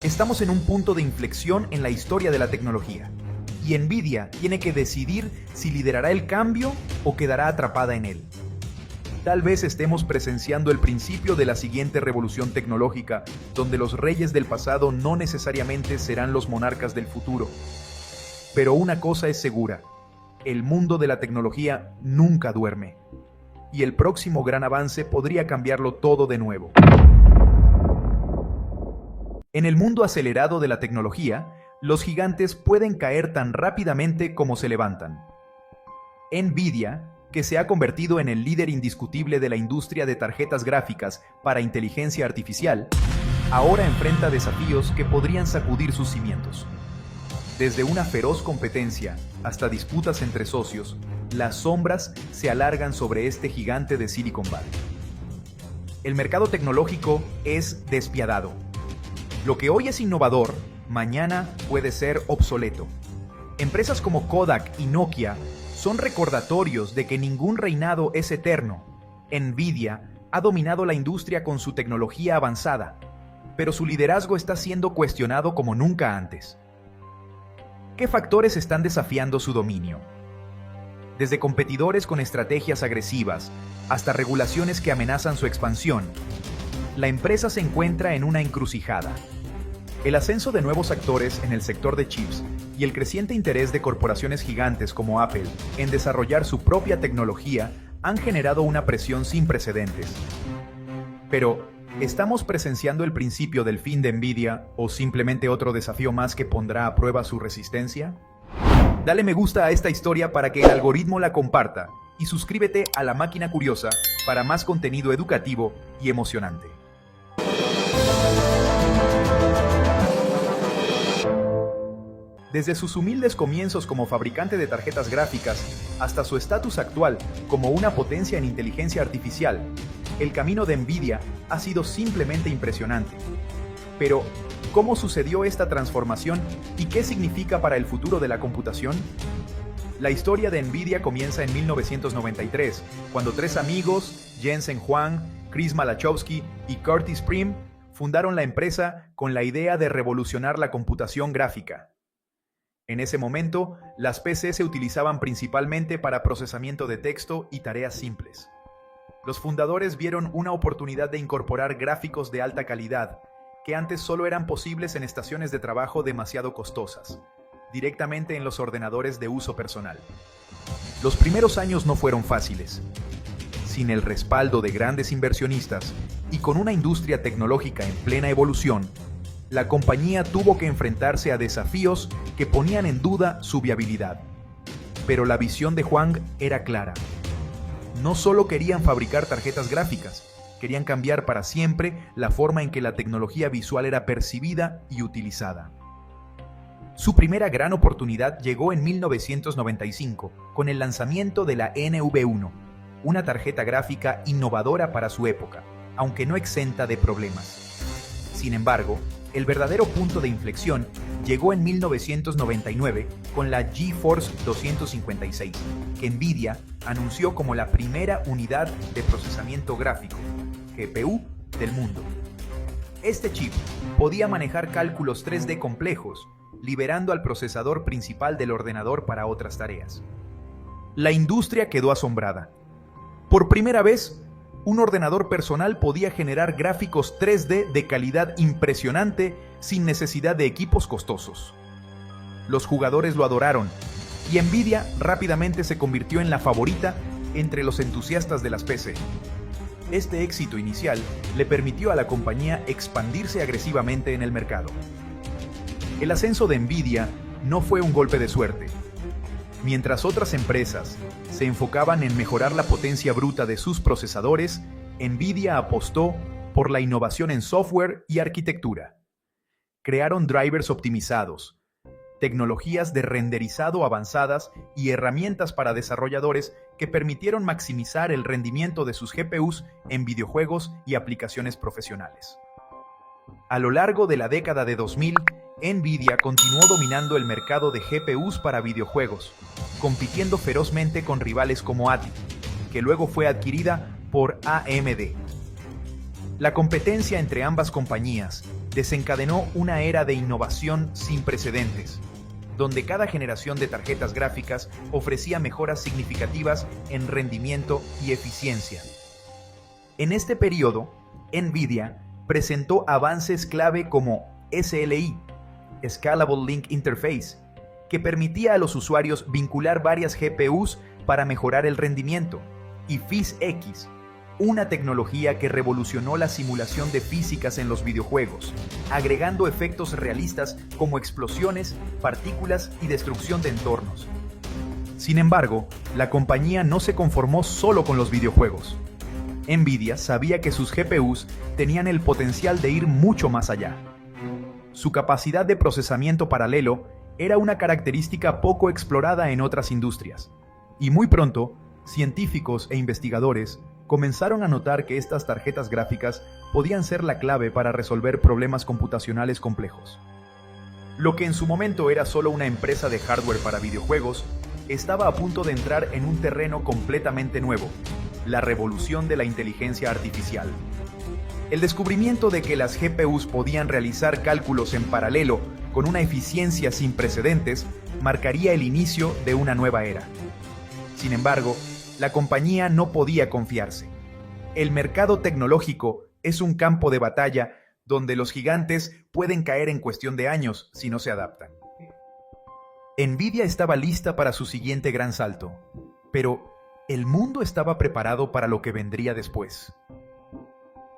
Estamos en un punto de inflexión en la historia de la tecnología, y Nvidia tiene que decidir si liderará el cambio o quedará atrapada en él. Tal vez estemos presenciando el principio de la siguiente revolución tecnológica, donde los reyes del pasado no necesariamente serán los monarcas del futuro. Pero una cosa es segura: el mundo de la tecnología nunca duerme, y el próximo gran avance podría cambiarlo todo de nuevo. En el mundo acelerado de la tecnología, los gigantes pueden caer tan rápidamente como se levantan. Nvidia, que se ha convertido en el líder indiscutible de la industria de tarjetas gráficas para inteligencia artificial, ahora enfrenta desafíos que podrían sacudir sus cimientos. Desde una feroz competencia hasta disputas entre socios, las sombras se alargan sobre este gigante de Silicon Valley. El mercado tecnológico es despiadado. Lo que hoy es innovador, mañana puede ser obsoleto. Empresas como Kodak y Nokia son recordatorios de que ningún reinado es eterno. Nvidia ha dominado la industria con su tecnología avanzada, pero su liderazgo está siendo cuestionado como nunca antes. ¿Qué factores están desafiando su dominio? Desde competidores con estrategias agresivas hasta regulaciones que amenazan su expansión, la empresa se encuentra en una encrucijada. El ascenso de nuevos actores en el sector de chips y el creciente interés de corporaciones gigantes como Apple en desarrollar su propia tecnología han generado una presión sin precedentes. Pero, ¿estamos presenciando el principio del fin de Nvidia o simplemente otro desafío más que pondrá a prueba su resistencia? Dale me gusta a esta historia para que el algoritmo la comparta y suscríbete a La Máquina Curiosa para más contenido educativo y emocionante. Desde sus humildes comienzos como fabricante de tarjetas gráficas hasta su estatus actual como una potencia en inteligencia artificial, el camino de Nvidia ha sido simplemente impresionante. Pero, ¿cómo sucedió esta transformación y qué significa para el futuro de la computación? La historia de Nvidia comienza en 1993, cuando tres amigos, Jensen Huang, Chris Malachowski y Curtis Prim, fundaron la empresa con la idea de revolucionar la computación gráfica. En ese momento, las PC se utilizaban principalmente para procesamiento de texto y tareas simples. Los fundadores vieron una oportunidad de incorporar gráficos de alta calidad, que antes solo eran posibles en estaciones de trabajo demasiado costosas, directamente en los ordenadores de uso personal. Los primeros años no fueron fáciles. Sin el respaldo de grandes inversionistas y con una industria tecnológica en plena evolución, la compañía tuvo que enfrentarse a desafíos que ponían en duda su viabilidad. Pero la visión de Huang era clara. No solo querían fabricar tarjetas gráficas, querían cambiar para siempre la forma en que la tecnología visual era percibida y utilizada. Su primera gran oportunidad llegó en 1995 con el lanzamiento de la NV1, una tarjeta gráfica innovadora para su época, aunque no exenta de problemas. Sin embargo, el verdadero punto de inflexión llegó en 1999 con la GeForce 256, que Nvidia anunció como la primera unidad de procesamiento gráfico, GPU, del mundo. Este chip podía manejar cálculos 3D complejos, liberando al procesador principal del ordenador para otras tareas. La industria quedó asombrada. Por primera vez, un ordenador personal podía generar gráficos 3D de calidad impresionante sin necesidad de equipos costosos. Los jugadores lo adoraron, y Nvidia rápidamente se convirtió en la favorita entre los entusiastas de las PC. Este éxito inicial le permitió a la compañía expandirse agresivamente en el mercado. El ascenso de Nvidia no fue un golpe de suerte. Mientras otras empresas se enfocaban en mejorar la potencia bruta de sus procesadores, Nvidia apostó por la innovación en software y arquitectura. Crearon drivers optimizados, tecnologías de renderizado avanzadas y herramientas para desarrolladores que permitieron maximizar el rendimiento de sus GPUs en videojuegos y aplicaciones profesionales. A lo largo de la década de 2000, Nvidia continuó dominando el mercado de GPUs para videojuegos, compitiendo ferozmente con rivales como ATI, que luego fue adquirida por AMD. La competencia entre ambas compañías desencadenó una era de innovación sin precedentes, donde cada generación de tarjetas gráficas ofrecía mejoras significativas en rendimiento y eficiencia. En este periodo, NVIDIA presentó avances clave como SLI, Scalable Link Interface, que permitía a los usuarios vincular varias GPUs para mejorar el rendimiento, y PhysX, una tecnología que revolucionó la simulación de físicas en los videojuegos, agregando efectos realistas como explosiones, partículas y destrucción de entornos. Sin embargo, la compañía no se conformó solo con los videojuegos. NVIDIA sabía que sus GPUs tenían el potencial de ir mucho más allá. Su capacidad de procesamiento paralelo era una característica poco explorada en otras industrias, y muy pronto, científicos e investigadores comenzaron a notar que estas tarjetas gráficas podían ser la clave para resolver problemas computacionales complejos. Lo que en su momento era solo una empresa de hardware para videojuegos, estaba a punto de entrar en un terreno completamente nuevo: la revolución de la inteligencia artificial. El descubrimiento de que las GPUs podían realizar cálculos en paralelo con una eficiencia sin precedentes marcaría el inicio de una nueva era. Sin embargo, la compañía no podía confiarse. El mercado tecnológico es un campo de batalla donde los gigantes pueden caer en cuestión de años si no se adaptan. NVIDIA estaba lista para su siguiente gran salto, pero el mundo estaba preparado para lo que vendría después.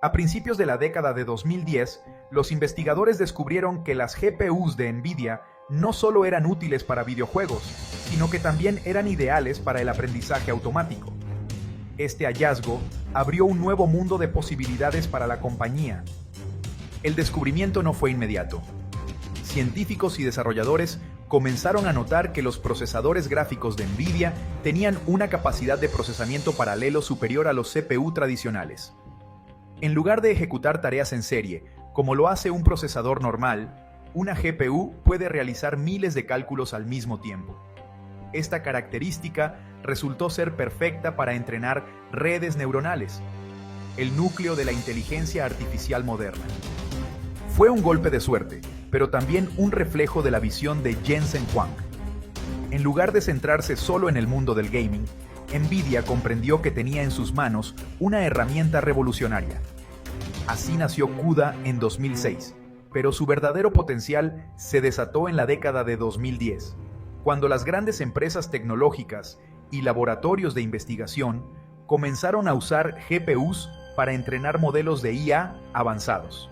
A principios de la década de 2010, los investigadores descubrieron que las GPUs de NVIDIA no solo eran útiles para videojuegos, sino que también eran ideales para el aprendizaje automático. Este hallazgo abrió un nuevo mundo de posibilidades para la compañía. El descubrimiento no fue inmediato. Científicos y desarrolladores comenzaron a notar que los procesadores gráficos de NVIDIA tenían una capacidad de procesamiento paralelo superior a los CPU tradicionales. En lugar de ejecutar tareas en serie, como lo hace un procesador normal, una GPU puede realizar miles de cálculos al mismo tiempo. Esta característica resultó ser perfecta para entrenar redes neuronales, el núcleo de la inteligencia artificial moderna. Fue un golpe de suerte, pero también un reflejo de la visión de Jensen Huang. En lugar de centrarse solo en el mundo del gaming, NVIDIA comprendió que tenía en sus manos una herramienta revolucionaria. Así nació CUDA en 2006, pero su verdadero potencial se desató en la década de 2010, cuando las grandes empresas tecnológicas y laboratorios de investigación comenzaron a usar GPUs para entrenar modelos de IA avanzados.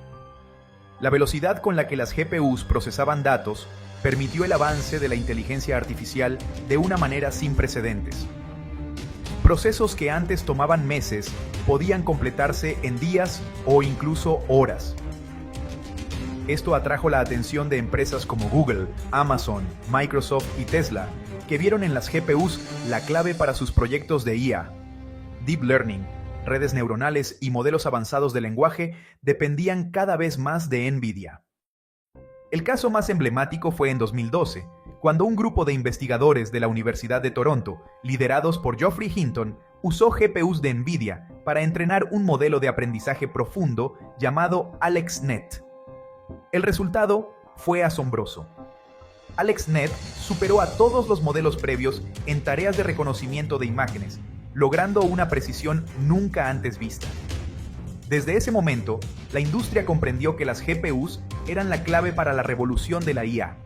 La velocidad con la que las GPUs procesaban datos permitió el avance de la inteligencia artificial de una manera sin precedentes. Procesos que antes tomaban meses podían completarse en días o incluso horas. Esto atrajo la atención de empresas como Google, Amazon, Microsoft y Tesla, que vieron en las GPUs la clave para sus proyectos de IA. Deep Learning, redes neuronales y modelos avanzados de lenguaje dependían cada vez más de NVIDIA. El caso más emblemático fue en 2012, cuando un grupo de investigadores de la Universidad de Toronto, liderados por Geoffrey Hinton, usó GPUs de NVIDIA para entrenar un modelo de aprendizaje profundo llamado AlexNet. El resultado fue asombroso. AlexNet superó a todos los modelos previos en tareas de reconocimiento de imágenes, logrando una precisión nunca antes vista. Desde ese momento, la industria comprendió que las GPUs eran la clave para la revolución de la IA.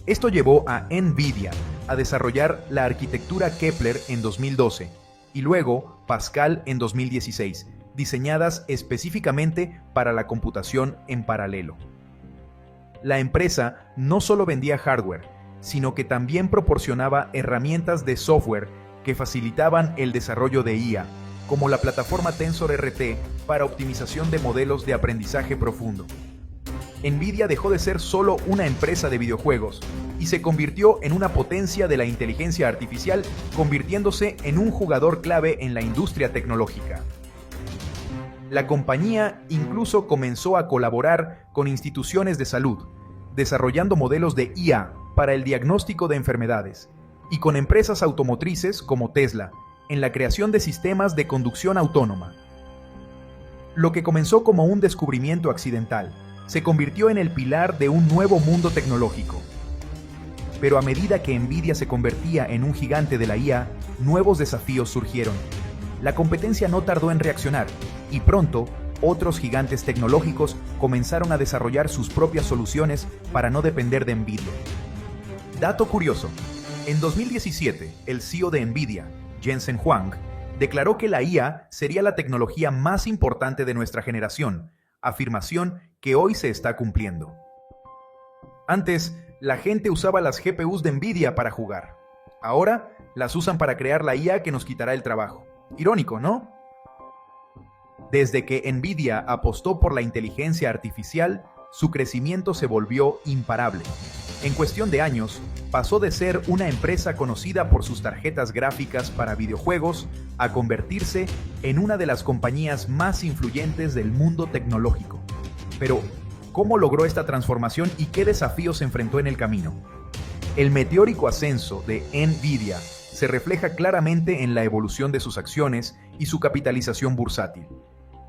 Esto llevó a NVIDIA a desarrollar la arquitectura Kepler en 2012 y luego Pascal en 2016, diseñadas específicamente para la computación en paralelo. La empresa no solo vendía hardware, sino que también proporcionaba herramientas de software que facilitaban el desarrollo de IA, como la plataforma TensorRT para optimización de modelos de aprendizaje profundo. NVIDIA dejó de ser solo una empresa de videojuegos y se convirtió en una potencia de la inteligencia artificial, convirtiéndose en un jugador clave en la industria tecnológica. La compañía incluso comenzó a colaborar con instituciones de salud, desarrollando modelos de IA para el diagnóstico de enfermedades, y con empresas automotrices como Tesla, en la creación de sistemas de conducción autónoma. Lo que comenzó como un descubrimiento accidental se convirtió en el pilar de un nuevo mundo tecnológico. Pero a medida que Nvidia se convertía en un gigante de la IA, nuevos desafíos surgieron. La competencia no tardó en reaccionar, y pronto, otros gigantes tecnológicos comenzaron a desarrollar sus propias soluciones para no depender de Nvidia. Dato curioso: en 2017, el CEO de Nvidia, Jensen Huang, declaró que la IA sería la tecnología más importante de nuestra generación, afirmación que hoy se está cumpliendo. Antes, la gente usaba las GPUs de Nvidia para jugar. Ahora, las usan para crear la IA que nos quitará el trabajo. Irónico, ¿no? Desde que Nvidia apostó por la inteligencia artificial, su crecimiento se volvió imparable. En cuestión de años, pasó de ser una empresa conocida por sus tarjetas gráficas para videojuegos a convertirse en una de las compañías más influyentes del mundo tecnológico. Pero, ¿cómo logró esta transformación y qué desafíos enfrentó en el camino? El meteórico ascenso de Nvidia se refleja claramente en la evolución de sus acciones y su capitalización bursátil.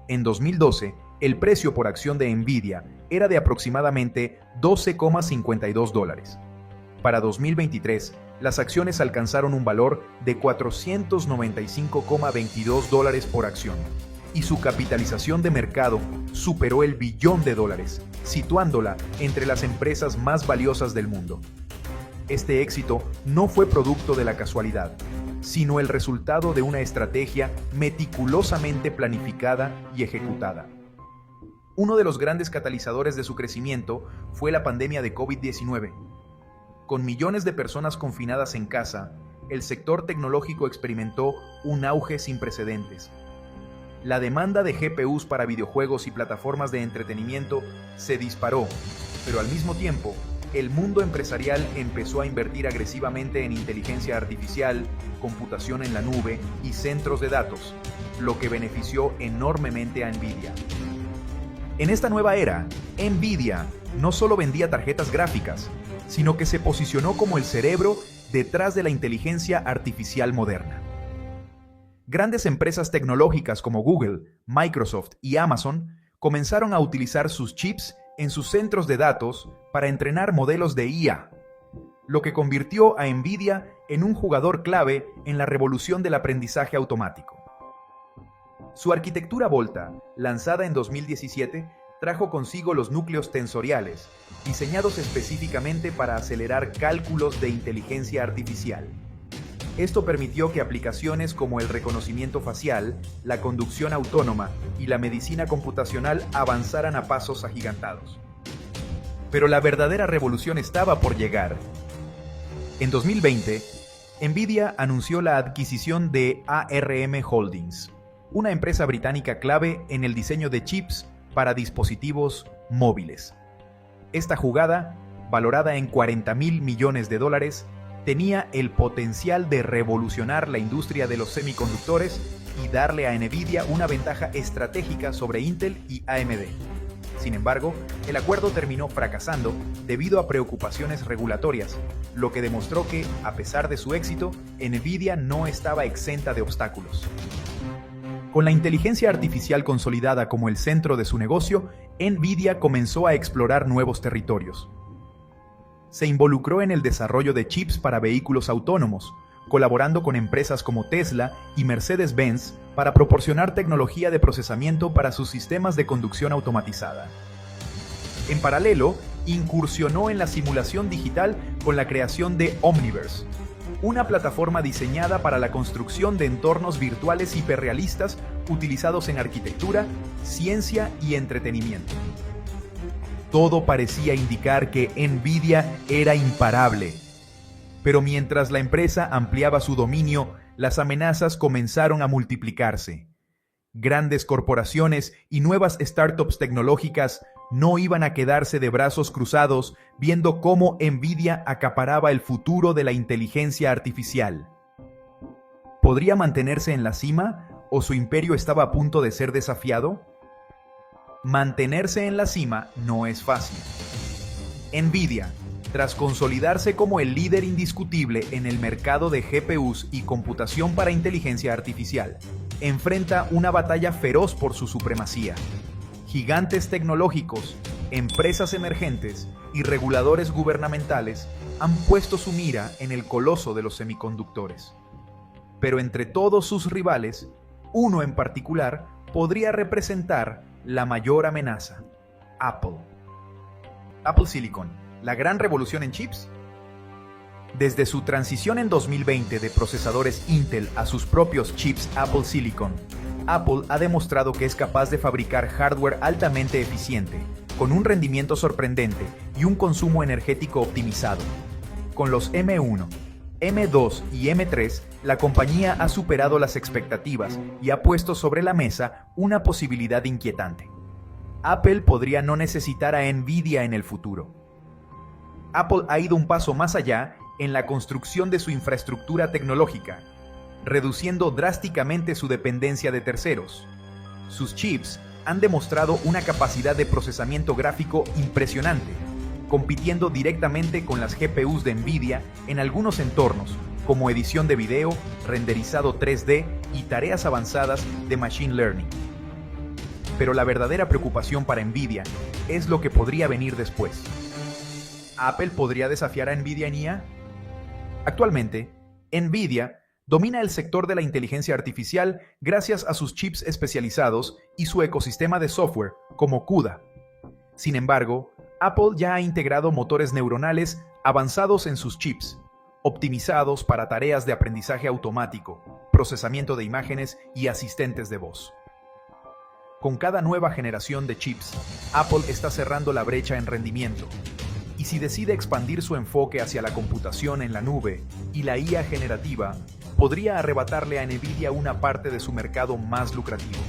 En 2012, el precio por acción de Nvidia era de aproximadamente $12,52. Para 2023, las acciones alcanzaron un valor de $495,22 por acción, y su capitalización de mercado superó el billón de dólares, situándola entre las empresas más valiosas del mundo. Este éxito no fue producto de la casualidad, sino el resultado de una estrategia meticulosamente planificada y ejecutada. Uno de los grandes catalizadores de su crecimiento fue la pandemia de COVID-19. Con millones de personas confinadas en casa, el sector tecnológico experimentó un auge sin precedentes. La demanda de GPUs para videojuegos y plataformas de entretenimiento se disparó, pero al mismo tiempo, el mundo empresarial empezó a invertir agresivamente en inteligencia artificial, computación en la nube y centros de datos, lo que benefició enormemente a Nvidia. En esta nueva era, Nvidia no solo vendía tarjetas gráficas, sino que se posicionó como el cerebro detrás de la inteligencia artificial moderna. Grandes empresas tecnológicas como Google, Microsoft y Amazon comenzaron a utilizar sus chips en sus centros de datos para entrenar modelos de IA, lo que convirtió a Nvidia en un jugador clave en la revolución del aprendizaje automático. Su arquitectura Volta, lanzada en 2017, trajo consigo los núcleos tensoriales, diseñados específicamente para acelerar cálculos de inteligencia artificial. Esto permitió que aplicaciones como el reconocimiento facial, la conducción autónoma y la medicina computacional avanzaran a pasos agigantados. Pero la verdadera revolución estaba por llegar. En 2020, Nvidia anunció la adquisición de ARM Holdings, una empresa británica clave en el diseño de chips para dispositivos móviles. Esta jugada, valorada en $40,000 millones, tenía el potencial de revolucionar la industria de los semiconductores y darle a Nvidia una ventaja estratégica sobre Intel y AMD. Sin embargo, el acuerdo terminó fracasando debido a preocupaciones regulatorias, lo que demostró que, a pesar de su éxito, Nvidia no estaba exenta de obstáculos. Con la inteligencia artificial consolidada como el centro de su negocio, Nvidia comenzó a explorar nuevos territorios. Se involucró en el desarrollo de chips para vehículos autónomos, colaborando con empresas como Tesla y Mercedes-Benz para proporcionar tecnología de procesamiento para sus sistemas de conducción automatizada. En paralelo, incursionó en la simulación digital con la creación de Omniverse, una plataforma diseñada para la construcción de entornos virtuales hiperrealistas utilizados en arquitectura, ciencia y entretenimiento. Todo parecía indicar que Nvidia era imparable. Pero mientras la empresa ampliaba su dominio, las amenazas comenzaron a multiplicarse. Grandes corporaciones y nuevas startups tecnológicas no iban a quedarse de brazos cruzados viendo cómo Nvidia acaparaba el futuro de la inteligencia artificial. ¿Podría mantenerse en la cima o su imperio estaba a punto de ser desafiado? Mantenerse en la cima no es fácil. Nvidia, tras consolidarse como el líder indiscutible en el mercado de GPUs y computación para inteligencia artificial, enfrenta una batalla feroz por su supremacía. Gigantes tecnológicos, empresas emergentes y reguladores gubernamentales han puesto su mira en el coloso de los semiconductores. Pero entre todos sus rivales, uno en particular podría representar la mayor amenaza: Apple. Apple Silicon, ¿la gran revolución en chips? Desde su transición en 2020 de procesadores Intel a sus propios chips Apple Silicon, Apple ha demostrado que es capaz de fabricar hardware altamente eficiente, con un rendimiento sorprendente y un consumo energético optimizado. Con los M1, M2 y M3, la compañía ha superado las expectativas y ha puesto sobre la mesa una posibilidad inquietante. Apple podría no necesitar a Nvidia en el futuro. Apple ha ido un paso más allá en la construcción de su infraestructura tecnológica, reduciendo drásticamente su dependencia de terceros. Sus chips han demostrado una capacidad de procesamiento gráfico impresionante, compitiendo directamente con las GPUs de Nvidia en algunos entornos, como edición de video, renderizado 3D y tareas avanzadas de Machine Learning. Pero la verdadera preocupación para Nvidia es lo que podría venir después. ¿Apple podría desafiar a Nvidia en IA? Actualmente, Nvidia domina el sector de la inteligencia artificial gracias a sus chips especializados y su ecosistema de software, como CUDA. Sin embargo, Apple ya ha integrado motores neuronales avanzados en sus chips, optimizados para tareas de aprendizaje automático, procesamiento de imágenes y asistentes de voz. Con cada nueva generación de chips, Apple está cerrando la brecha en rendimiento. Y si decide expandir su enfoque hacia la computación en la nube y la IA generativa, podría arrebatarle a Nvidia una parte de su mercado más lucrativo.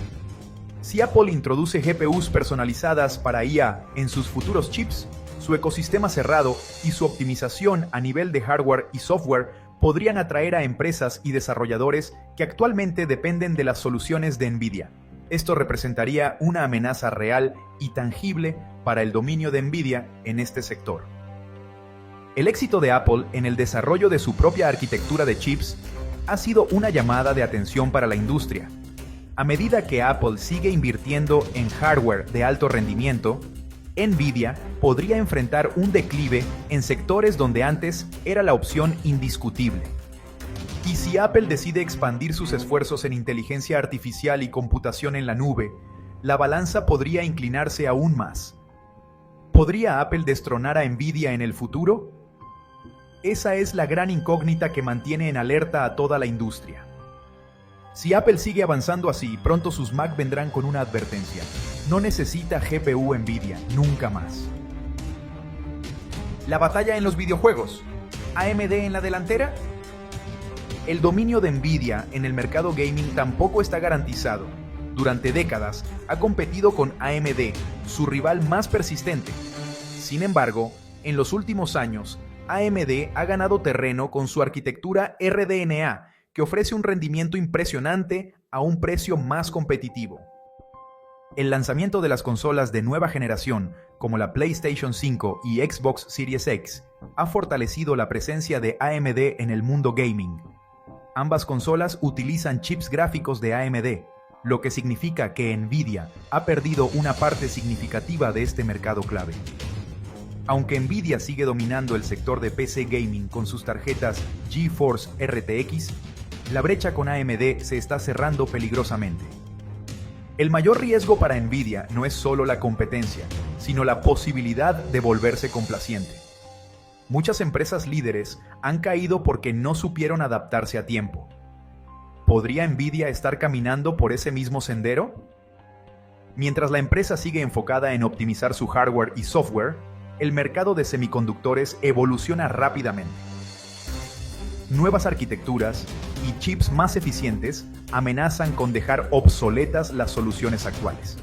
Si Apple introduce GPUs personalizadas para IA en sus futuros chips, su ecosistema cerrado y su optimización a nivel de hardware y software podrían atraer a empresas y desarrolladores que actualmente dependen de las soluciones de Nvidia. Esto representaría una amenaza real y tangible para el dominio de Nvidia en este sector. El éxito de Apple en el desarrollo de su propia arquitectura de chips ha sido una llamada de atención para la industria. A medida que Apple sigue invirtiendo en hardware de alto rendimiento, Nvidia podría enfrentar un declive en sectores donde antes era la opción indiscutible. Y si Apple decide expandir sus esfuerzos en inteligencia artificial y computación en la nube, la balanza podría inclinarse aún más. ¿Podría Apple destronar a Nvidia en el futuro? Esa es la gran incógnita que mantiene en alerta a toda la industria. Si Apple sigue avanzando así, pronto sus Mac vendrán con una advertencia: no necesita GPU Nvidia, nunca más. La batalla en los videojuegos. ¿AMD en la delantera? El dominio de Nvidia en el mercado gaming tampoco está garantizado. Durante décadas ha competido con AMD, su rival más persistente. Sin embargo, en los últimos años, AMD ha ganado terreno con su arquitectura RDNA, que ofrece un rendimiento impresionante a un precio más competitivo. El lanzamiento de las consolas de nueva generación, como la PlayStation 5 y Xbox Series X, ha fortalecido la presencia de AMD en el mundo gaming. Ambas consolas utilizan chips gráficos de AMD, lo que significa que Nvidia ha perdido una parte significativa de este mercado clave. Aunque Nvidia sigue dominando el sector de PC gaming con sus tarjetas GeForce RTX, la brecha con AMD se está cerrando peligrosamente. El mayor riesgo para Nvidia no es solo la competencia, sino la posibilidad de volverse complaciente. Muchas empresas líderes han caído porque no supieron adaptarse a tiempo. ¿Podría Nvidia estar caminando por ese mismo sendero? Mientras la empresa sigue enfocada en optimizar su hardware y software, el mercado de semiconductores evoluciona rápidamente. Nuevas arquitecturas y chips más eficientes amenazan con dejar obsoletas las soluciones actuales.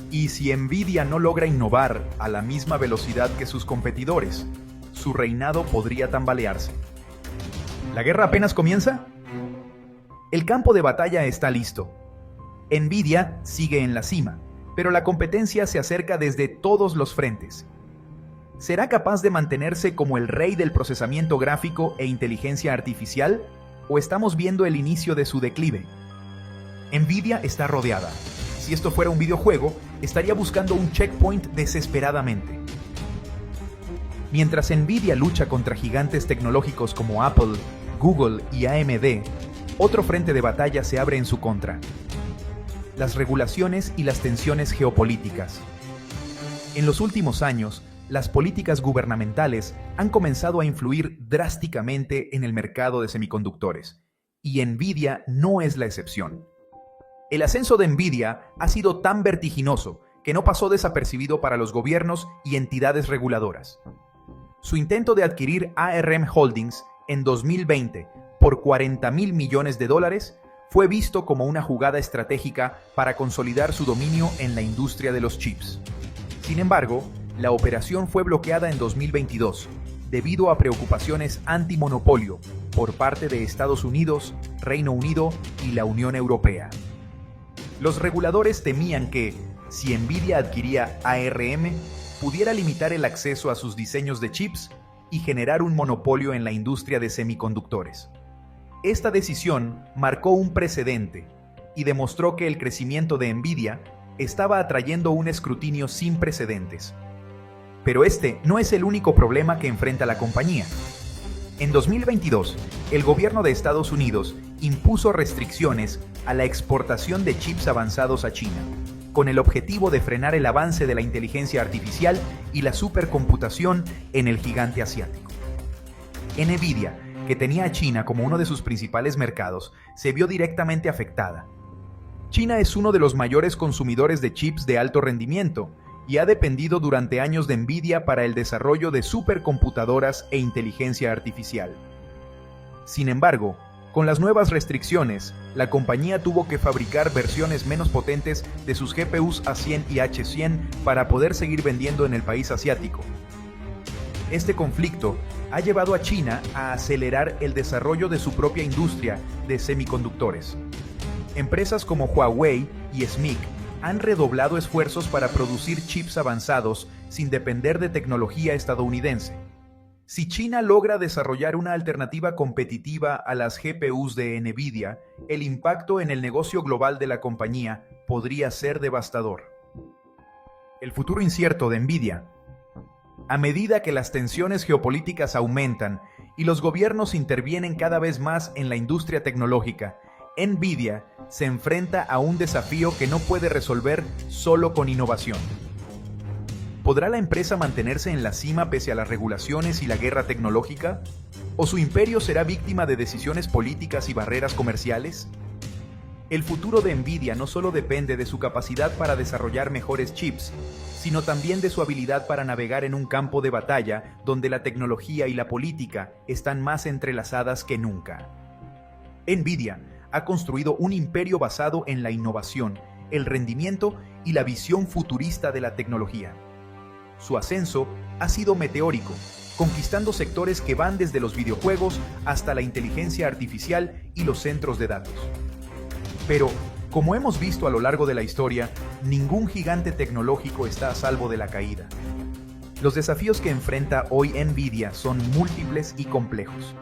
Y si Nvidia no logra innovar a la misma velocidad que sus competidores, su reinado podría tambalearse. ¿La guerra apenas comienza? El campo de batalla está listo. Nvidia sigue en la cima, pero la competencia se acerca desde todos los frentes. ¿Será capaz de mantenerse como el rey del procesamiento gráfico e inteligencia artificial? ¿O estamos viendo el inicio de su declive? Nvidia está rodeada. si esto fuera un videojuego, estaría buscando un checkpoint desesperadamente. Mientras Nvidia lucha contra gigantes tecnológicos como Apple, Google y AMD, otro frente de batalla se abre en su contra: las regulaciones y las tensiones geopolíticas. En los últimos años, las políticas gubernamentales han comenzado a influir drásticamente en el mercado de semiconductores, y Nvidia no es la excepción. El ascenso de Nvidia ha sido tan vertiginoso que no pasó desapercibido para los gobiernos y entidades reguladoras. Su intento de adquirir ARM Holdings en 2020 por $40.000 millones fue visto como una jugada estratégica para consolidar su dominio en la industria de los chips. Sin embargo, la operación fue bloqueada en 2022 debido a preocupaciones antimonopolio por parte de Estados Unidos, Reino Unido y la Unión Europea. Los reguladores temían que, si Nvidia adquiría ARM, pudiera limitar el acceso a sus diseños de chips y generar un monopolio en la industria de semiconductores. Esta decisión marcó un precedente y demostró que el crecimiento de Nvidia estaba atrayendo un escrutinio sin precedentes. Pero este no es el único problema que enfrenta la compañía. En 2022, el gobierno de Estados Unidos impuso restricciones a la exportación de chips avanzados a China, con el objetivo de frenar el avance de la inteligencia artificial y la supercomputación en el gigante asiático. Nvidia, que tenía a China como uno de sus principales mercados, se vio directamente afectada. China es uno de los mayores consumidores de chips de alto rendimiento y ha dependido durante años de Nvidia para el desarrollo de supercomputadoras e inteligencia artificial. Sin embargo, con las nuevas restricciones, la compañía tuvo que fabricar versiones menos potentes de sus GPUs A100 y H100 para poder seguir vendiendo en el país asiático. Este conflicto ha llevado a China a acelerar el desarrollo de su propia industria de semiconductores. Empresas como Huawei y SMIC han redoblado esfuerzos para producir chips avanzados sin depender de tecnología estadounidense. Si China logra desarrollar una alternativa competitiva a las GPUs de Nvidia, el impacto en el negocio global de la compañía podría ser devastador. El futuro incierto de Nvidia. A medida que las tensiones geopolíticas aumentan y los gobiernos intervienen cada vez más en la industria tecnológica, Nvidia se enfrenta a un desafío que no puede resolver solo con innovación. ¿Podrá la empresa mantenerse en la cima pese a las regulaciones y la guerra tecnológica? ¿O su imperio será víctima de decisiones políticas y barreras comerciales? El futuro de Nvidia no solo depende de su capacidad para desarrollar mejores chips, sino también de su habilidad para navegar en un campo de batalla donde la tecnología y la política están más entrelazadas que nunca. Nvidia ha construido un imperio basado en la innovación, el rendimiento y la visión futurista de la tecnología. Su ascenso ha sido meteórico, conquistando sectores que van desde los videojuegos hasta la inteligencia artificial y los centros de datos. Pero, como hemos visto a lo largo de la historia, ningún gigante tecnológico está a salvo de la caída. Los desafíos que enfrenta hoy Nvidia son múltiples y complejos.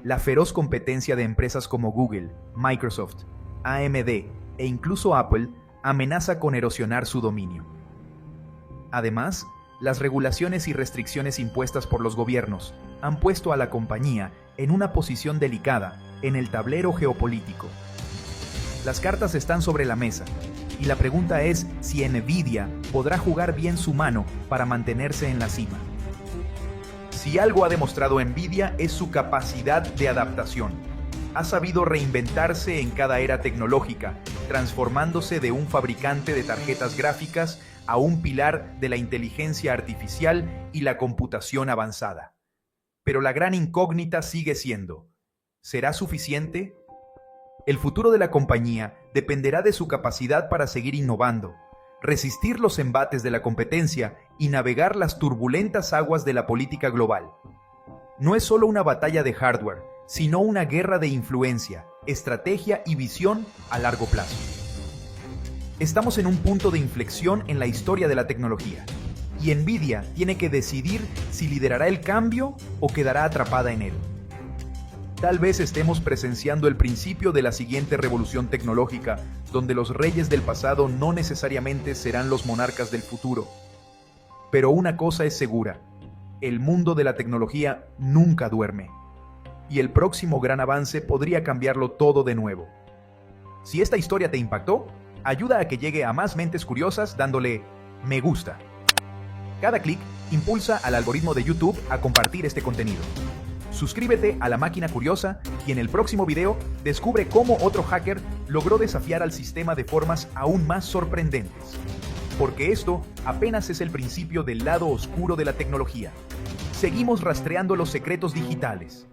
La feroz competencia de empresas como Google, Microsoft, AMD e incluso Apple amenaza con erosionar su dominio. Además, las regulaciones y restricciones impuestas por los gobiernos han puesto a la compañía en una posición delicada en el tablero geopolítico. Las cartas están sobre la mesa, y la pregunta es si Nvidia podrá jugar bien su mano para mantenerse en la cima. Si algo ha demostrado Nvidia es su capacidad de adaptación. Ha sabido reinventarse en cada era tecnológica, transformándose de un fabricante de tarjetas gráficas a un pilar de la inteligencia artificial y la computación avanzada. Pero la gran incógnita sigue siendo: ¿será suficiente? El futuro de la compañía dependerá de su capacidad para seguir innovando, resistir los embates de la competencia y navegar las turbulentas aguas de la política global. No es solo una batalla de hardware, sino una guerra de influencia, estrategia y visión a largo plazo. Estamos en un punto de inflexión en la historia de la tecnología, y Nvidia tiene que decidir si liderará el cambio o quedará atrapada en él. Tal vez estemos presenciando el principio de la siguiente revolución tecnológica, donde los reyes del pasado no necesariamente serán los monarcas del futuro. Pero una cosa es segura, el mundo de la tecnología nunca duerme, y el próximo gran avance podría cambiarlo todo de nuevo. Si esta historia te impactó, ayuda a que llegue a más mentes curiosas dándole me gusta. Cada clic impulsa al algoritmo de YouTube a compartir este contenido. Suscríbete a La Máquina Curiosa y en el próximo video descubre cómo otro hacker logró desafiar al sistema de formas aún más sorprendentes. Porque esto apenas es el principio del lado oscuro de la tecnología. Seguimos rastreando los secretos digitales.